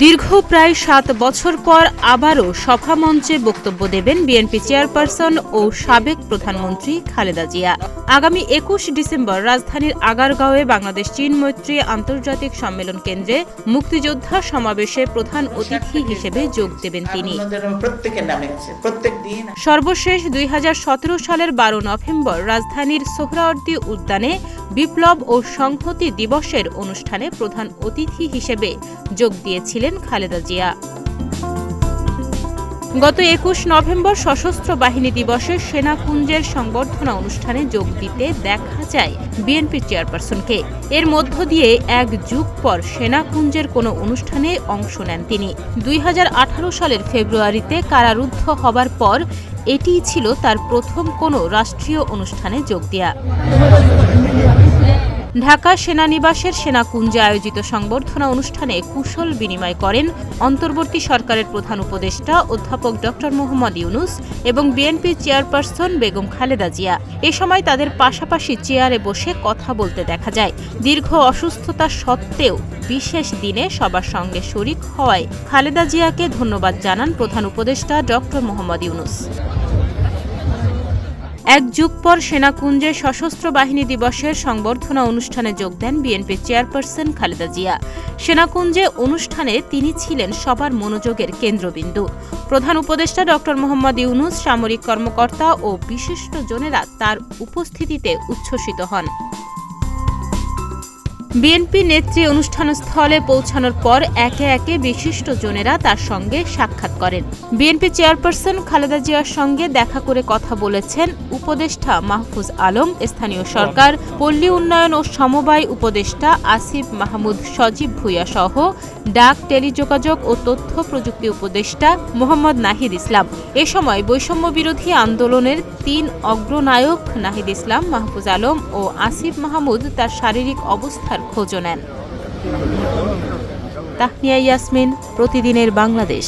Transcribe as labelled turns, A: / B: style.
A: দীর্ঘ প্রায় ৭ বছর পর আবারও সভামঞ্চে বক্তব্য দেবেন বিএনপি চেয়ারপারসন ও সাবেক প্রধানমন্ত্রী খালেদা জিয়া। আগামী ২১ ডিসেম্বর রাজধানীর আগারগাঁওয়ে বাংলাদেশ চীন মৈত্রী আন্তর্জাতিক সম্মেলন কেন্দ্রে মুক্তিযোদ্ধা সমাবেশে প্রধান অতিথি হিসেবে যোগ দেবেন তিনি। সর্বশেষ ২০১৭ সালের ১২ নভেম্বর রাজধানীর সোহরাওয়ার্দী উদ্যানে বিপ্লব ও সংহতি দিবসের অনুষ্ঠানে প্রধান অতিথি হিসেবে যোগ দিয়েছিলেন খালেদা জিয়া। গত ২১ নভেম্বর সশস্ত্র বাহিনী দিবসে সেনাকুঞ্জের সংবর্ধনা অনুষ্ঠানে যোগ দিতে দেখা যায় বিএনপি চেয়ারপারসনকে। এর মধ্য দিয়ে এক যুগ পর সেনাকুঞ্জের কোনো অনুষ্ঠানে অংশ নেন তিনি। ২০১৮ সালের ফেব্রুয়ারিতে কারারুদ্ধ হবার পর এটিই ছিল তার প্রথম কোনো রাষ্ট্রীয় অনুষ্ঠানে যোগ দেয়া। ঢাকা সেনানিবাসের সেনাকুঞ্জে আয়োজিত সংবর্ধনা অনুষ্ঠানে কুশল বিনিময় করেন অন্তর্বর্তী সরকারের প্রধান উপদেষ্টা অধ্যাপক ড. মোহাম্মদ ইউনূস এবং বিএনপি চেয়ারপারসন বেগম খালেদা জিয়া। এ সময় তাদের পাশাপাশি চেয়ারে বসে কথা বলতে দেখা যায়। দীর্ঘ অসুস্থতা সত্ত্বেও বিশেষ দিনে সবার সঙ্গে শরিক হওয়ায় খালেদা জিয়াকে ধন্যবাদ জানান প্রধান উপদেষ্টা ড. মোহাম্মদ ইউনূস। এক যুগ পর সেনাকুঞ্জে সশস্ত্র বাহিনী দিবসের সংবর্ধনা অনুষ্ঠানে যোগ দেন বিএনপি চেয়ারপারসন খালেদা জিয়া। সেনাকুঞ্জে অনুষ্ঠানে তিনি ছিলেন সবার মনোযোগের কেন্দ্রবিন্দু। প্রধান উপদেষ্টা ড. মোহাম্মদ ইউনূস, সামরিক কর্মকর্তা ও বিশিষ্টজনেরা তার উপস্থিতিতে উচ্ছ্বসিত হন। বিএনপি নেত্রী অনুষ্ঠানস্থলে পৌঁছানোর পর একে একে বিশিষ্টজনেরা তার সঙ্গে সাক্ষাৎ করেন। বিএনপি চেয়ারপারসন খালেদা জিয়ার সঙ্গে দেখা করে কথা বলেছেন উপদেষ্টা মাহফুজ আলম, স্থানীয় সরকার, পল্লী উন্নয়ন ও সমবায় উপদেষ্টা আসিফ মাহমুদ সজীব ভূঁইয়া সহ ডাক, টেলিযোগাযোগ ও তথ্য প্রযুক্তি উপদেষ্টা মোহাম্মদ নাহিদ ইসলাম। এ সময় বৈষম্য বিরোধী আন্দোলনের ৩ অগ্রনায়ক নাহিদ ইসলাম, মাহফুজ আলম ও আসিফ মাহমুদ তার শারীরিক অবস্থার খোঁজ নেন। তাহনিয়া ইয়াসমিন, প্রতিদিনের বাংলাদেশ।